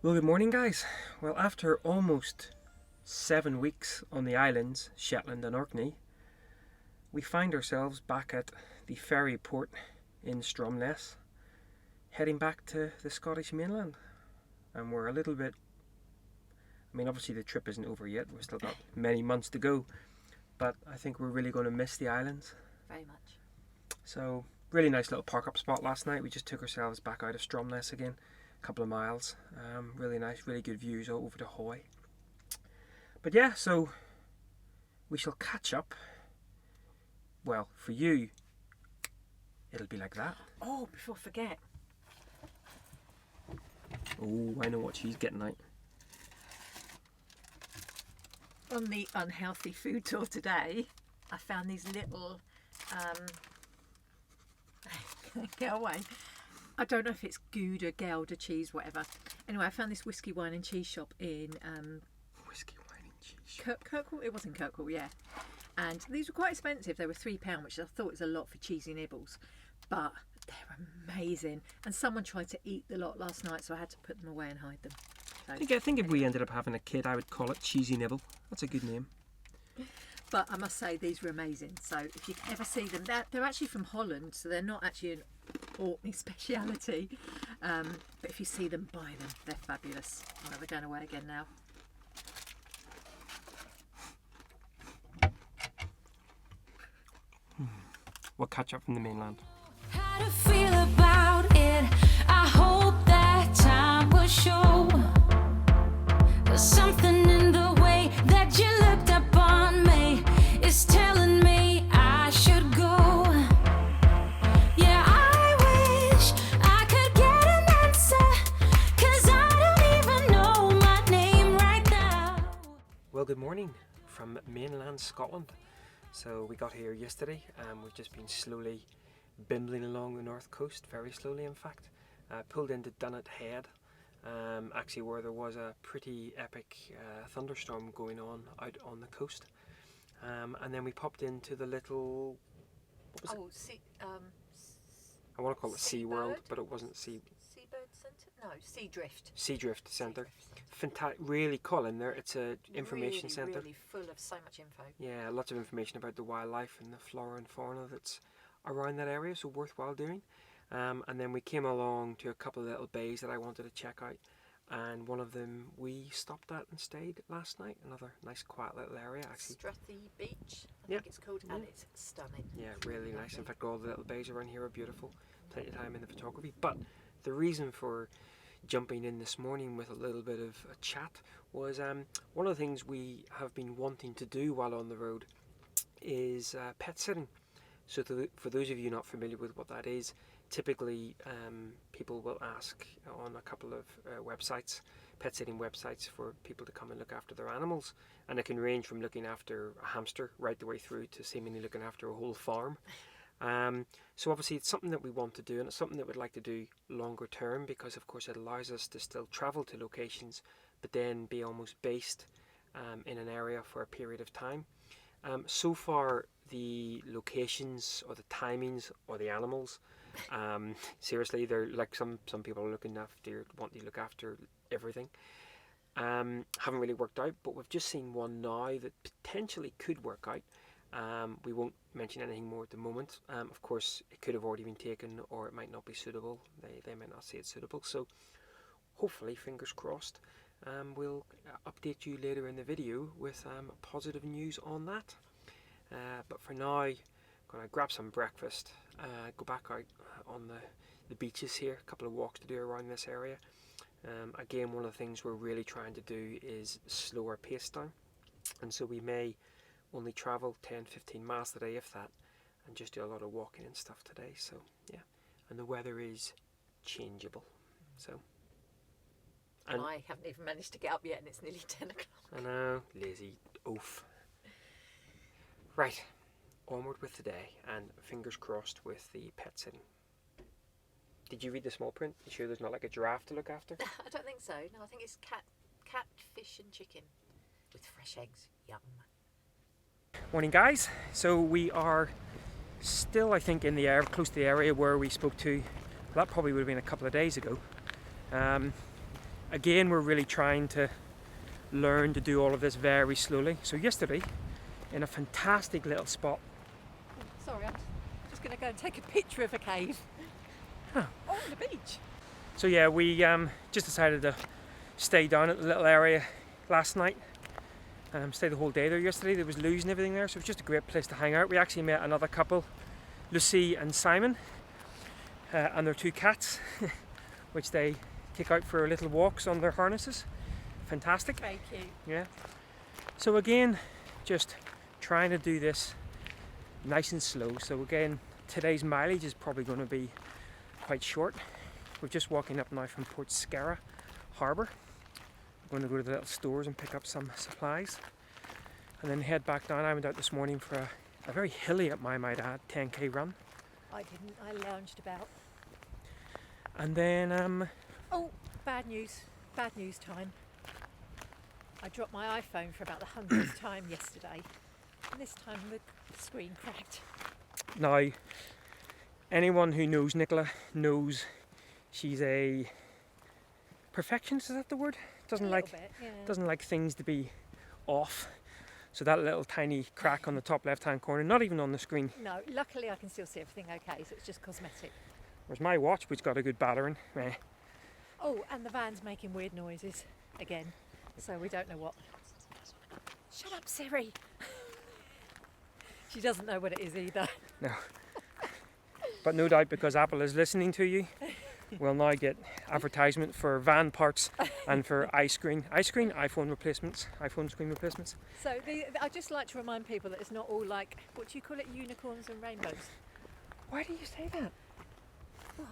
Well, good morning, guys. Well, after almost 7 weeks on the islands, Shetland and Orkney, we find ourselves back at the ferry port in Stromness, heading back to the Scottish mainland. And we're a little bit, obviously the trip isn't over yet, we've still got many months to go, but I think we're really going to miss the islands. Very much. So, really nice little park-up spot last night. We just took ourselves back out of Stromness again. Couple of miles, really nice, really good views all over the Hoy. But yeah, so we shall catch up. Well, for you, it'll be like that. Oh, before I forget. Oh, I know what she's getting at. On the unhealthy food tour today, I found these little, get away. I don't know if it's Gouda, Gouda cheese, whatever. Anyway, I found this whiskey, wine and cheese shop in... whiskey, wine and cheese shop? Kirkwall? It was in Kirkwall, yeah. And these were quite expensive. They were £3, which I thought was a lot for cheesy nibbles. But they're amazing. And someone tried to eat the lot last night, so I had to put them away and hide them. So, I think if we ended up having a kid, I would call it Cheesy Nibble. That's a good name. But I must say, these were amazing. So if you ever see them, they're actually from Holland, so they're not actually an Orkney speciality. But if you see them, buy them. They're fabulous. Well, they're going away again now. We'll catch up from the mainland. How to feel about it? I hope that time will show. There's something in the way that you looked up on me. It's telling me I should go. Yeah, I wish I could get an answer, 'cause I don't even know my name right now. Well, good morning from mainland Scotland. So we got here yesterday and we've just been slowly bimbling along the north coast, very slowly in fact. Pulled into Dunnet Head, actually where there was a pretty epic thunderstorm going on out on the coast. And then we popped into the little, what was it? I want to call it Sea World, but it wasn't Sea. Seabird Centre? No, Seadrift. Seadrift Centre. Really cool in there. It's a information centre. Really full of so much info. Yeah, lots of information about the wildlife and the flora and fauna that's around that area, so worthwhile doing. And then we came along to a couple of little bays that I wanted to check out, and one of them we stopped at and stayed last night. Another nice quiet little area actually. Strathy Beach, I think it's called, and it's stunning. Yeah, really nice. In fact, all the little bays around here are beautiful. Plenty of time in the photography. But the reason for jumping in this morning with a little bit of a chat was one of the things we have been wanting to do while on the road is pet sitting. So for those of you not familiar with what that is, typically people will ask on a couple of websites, pet sitting websites, for people to come and look after their animals, and it can range from looking after a hamster right the way through to seemingly looking after a whole farm. So obviously it's something that we want to do, and it's something that we'd like to do longer term, because of course it allows us to still travel to locations but then be almost based in an area for a period of time. So far the locations or the timings or the animals, seriously, they're like some people are wanting to look after everything, haven't really worked out, but we've just seen one now that potentially could work out. We won't mention anything more at the moment. Of course it could have already been taken, or it might not be suitable. They might not say it's suitable, so hopefully, fingers crossed, we'll update you later in the video with positive news on that. But for now, I'm going to grab some breakfast, go back out on the beaches here, a couple of walks to do around this area. Again, one of the things we're really trying to do is slow our pace down, and so we may only travel 10-15 miles today, if that, and just do a lot of walking and stuff today. So yeah, and the weather is changeable, so. And I haven't even managed to get up yet, and it's nearly 10 o'clock. I know, lazy oaf. Right, onward with the day, and fingers crossed with the pet sitting. Did you read the small print? You sure there's not like a giraffe to look after? I don't think so. No, I think it's cat, fish and chicken with fresh eggs. Yum. Morning, guys. So we are still, I think, in the area, close to the area where we spoke to. That probably would have been a couple of days ago. again, we're really trying to learn to do all of this very slowly. So yesterday, in a fantastic little spot. Sorry, I'm just going to go and take a picture of a cave. Huh. On the beach. So yeah, we just decided to stay down at the little area last night. Stayed the whole day there yesterday. There was loos and everything there, so it was just a great place to hang out. We actually met another couple, Lucy and Simon, and their 2 cats, which they take out for little walks on their harnesses. Fantastic. Very cute. Yeah. So again, just trying to do this nice and slow. So again, today's mileage is probably going to be quite short. We're just walking up now from Port Skara Harbour. We're going to go to the little stores and pick up some supplies and then head back down. I went out this morning for a very hilly, at my might add, 10k run. I didn't. I lounged about. And then Oh, bad news. Bad news time. I dropped my iPhone for about the 100th time yesterday, and this time the screen cracked. now, anyone who knows Nicola knows she's a perfectionist. Is that the word? Doesn't like things to be off. So that little tiny crack on the top left-hand corner, not even on the screen. No, luckily I can still see everything okay, so it's just cosmetic. Whereas my watch, which got a good battering. Oh, and the van's making weird noises again, so we don't know what. Shut up, Siri. She doesn't know what it is either. No. But no doubt, because Apple is listening to you, we'll now get advertisement for van parts and for iPhone screen replacements. So I'd just like to remind people that it's not all like, what do you call it, unicorns and rainbows? Why do you say that? What?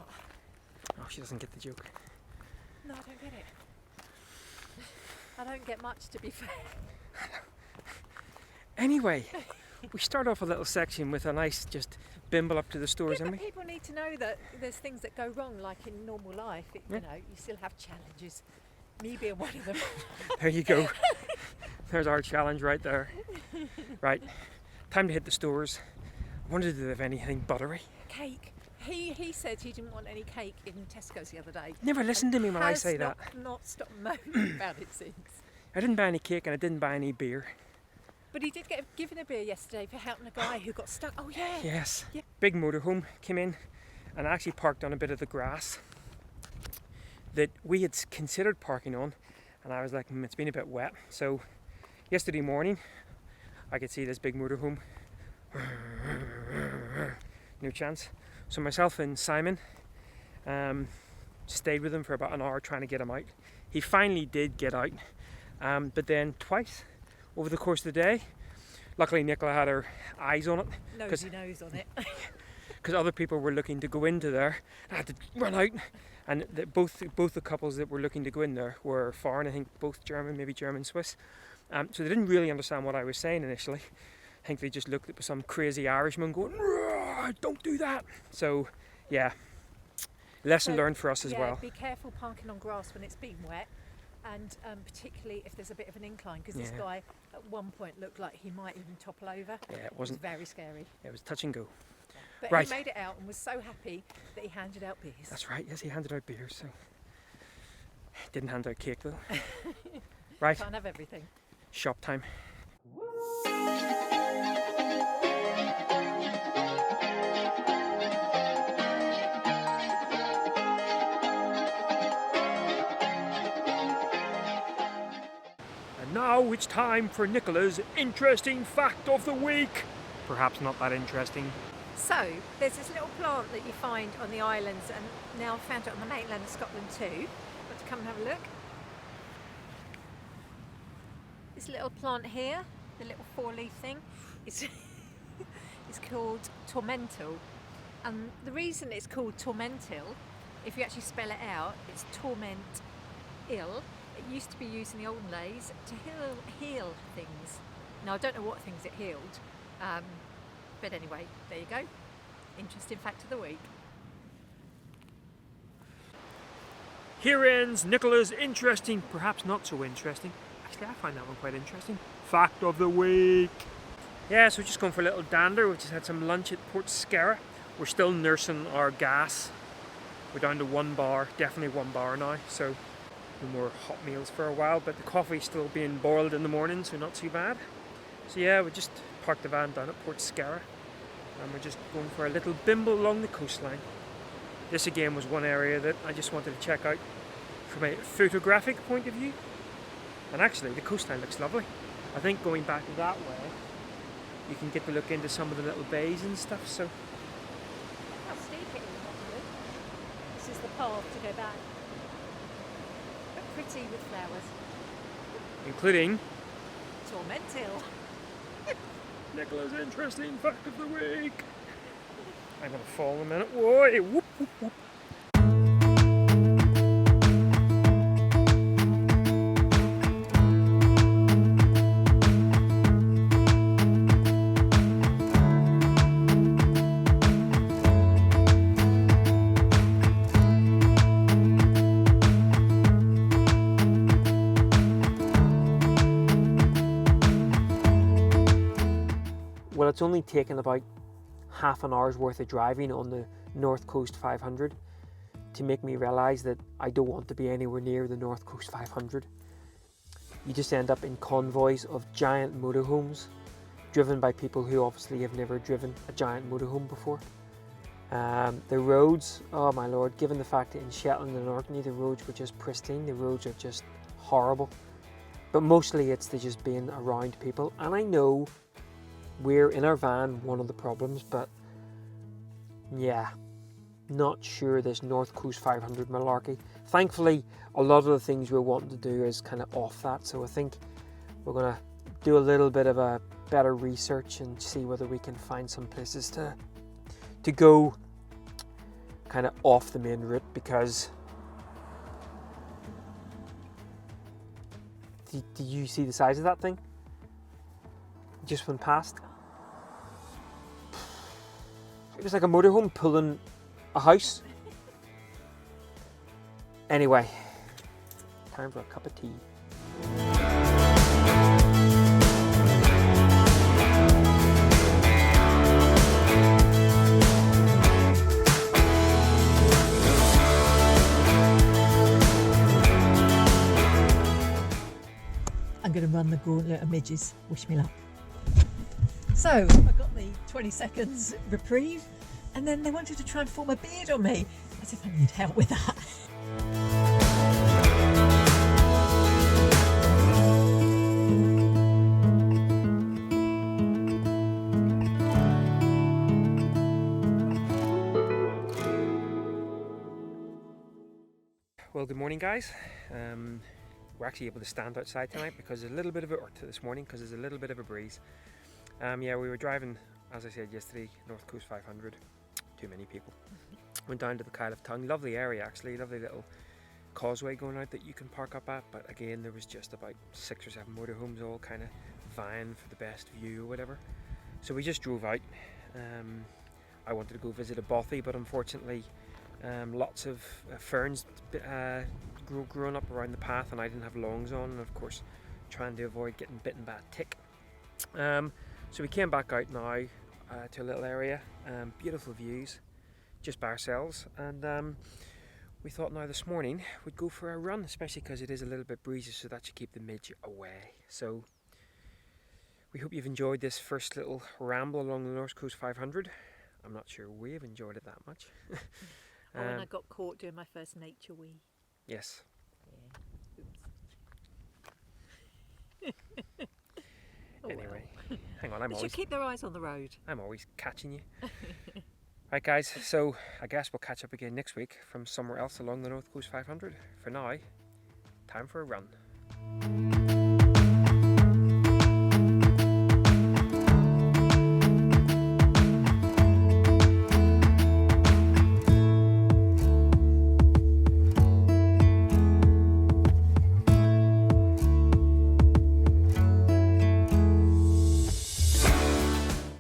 Oh, she doesn't get the joke. No, I don't get it. I don't get much, to be fair. Anyway, we start off a little section with a nice just bimble up to the stores, Yeah, and but people need to know that there's things that go wrong, like in normal life. You know, you still have challenges. Me being one of them. there you go. There's our challenge right there. Right, time to hit the stores. I wondered if they have anything buttery. Cake. He said he didn't want any cake in Tesco's the other day. Never listen to me when I say that. Not stopped moaning about it since. I didn't buy any cake and I didn't buy any beer. But he did get given a beer yesterday for helping a guy who got stuck. Oh yeah. Yes. Yeah. Big motorhome came in and actually parked on a bit of the grass that we had considered parking on, and I was like, it's been a bit wet. So yesterday morning I could see this big motorhome. No chance. So myself and Simon stayed with him for about an hour trying to get him out. He finally did get out, but then twice over the course of the day, luckily Nicola had her eyes on it. Nosy nose on it. Because other people were looking to go into there. I had to run out, and both the couples that were looking to go in there were foreign, I think both German, maybe German-Swiss. So they didn't really understand what I was saying initially. I think they just looked at some crazy Irishman going, don't do that. So yeah, lesson learned for us as well. Be careful parking on grass when it's been wet, and particularly if there's a bit of an incline, because this guy at one point looked like he might even topple over. Yeah, it wasn't. It was very scary. It was touch and go. But right. He made it out and was so happy that he handed out beers. That's right, yes, he handed out beers. So didn't hand out cake though. Right. Can't have everything. Shop time. And now it's time for Nicola's interesting fact of the week. Perhaps not that interesting. So, there's this little plant that you find on the islands, and now I've found it on the mainland of Scotland too. Want to come and have a look? This little plant here, the little four-leaf thing, is it's called tormentil. And the reason it's called tormentil, if you actually spell it out, it's torment ill. It used to be used in the olden days to heal things. Now I don't know what things it healed, but anyway, there you go. Interesting fact of the week. Here ends Nicola's interesting, perhaps not so interesting. Actually, I find that one quite interesting. Fact of the week. Yeah, so we're just going for a little dander. We've just had some lunch at Port Skara. We're still nursing our gas. We're down to 1 bar, definitely 1 bar now. So no more hot meals for a while, but the coffee's still being boiled in the morning, so not too bad. So yeah, we just parked the van down at Port Scarra, and we're just going for a little bimble along the coastline. This again was one area that I just wanted to check out from a photographic point of view, and actually the coastline looks lovely. I think going back that way you can get to look into some of the little bays and stuff. So How steep it is, actually. This is the path to go back. But pretty with flowers. including Tormentil. Nicola's interesting fact of the week. I'm gonna fall in a minute. Whoa! Whoop whoop whoop. Well, it's only taken about half an hour's worth of driving on the North Coast 500 to make me realise that I don't want to be anywhere near the North Coast 500. You just end up in convoys of giant motorhomes driven by people who obviously have never driven a giant motorhome before. The roads, oh my lord, given the fact that in Shetland and Orkney the roads were just pristine, the roads are just horrible. But mostly it's the just being around people, and I know we're in our van one of the problems, but yeah, not sure this North Coast 500 malarkey. Thankfully, a lot of the things we're wanting to do is kind of off that, so I think we're going to do a little bit of a better research and see whether we can find some places to go kind of off the main route, because do you see the size of that thing? Just went past. It was like a motorhome pulling a house. Anyway, time for a cup of tea. I'm going to run the gauntlet of midges. Wish me luck. So I got the 20 seconds reprieve, and then they wanted to try and form a beard on me, as if I need help with that. Well, good morning, guys. We're actually able to stand outside tonight because there's a little bit of this morning because there's a little bit of a breeze. Yeah, we were driving, as I said yesterday, North Coast 500. Too many people. Went down to the Kyle of Tongue. Lovely area, actually. Lovely little causeway going out that you can park up at. But again, there was just about 6 or 7 motorhomes all kind of vying for the best view or whatever. So we just drove out. I wanted to go visit a bothy, but unfortunately lots of ferns grown up around the path, and I didn't have longs on, and of course trying to avoid getting bitten by a tick. So we came back out now to a little area, beautiful views just by ourselves, and we thought now this morning we'd go for a run, especially because it is a little bit breezy, so that should keep the midge away. So we hope you've enjoyed this first little ramble along the North Coast 500. I'm not sure we've enjoyed it that much. And I got caught doing my first nature wee. Yes. Yeah. Anyway, hang on, They should keep their eyes on the road. I'm always catching you. Right, guys, so I guess we'll catch up again next week from somewhere else along the North Coast 500. For now, time for a run.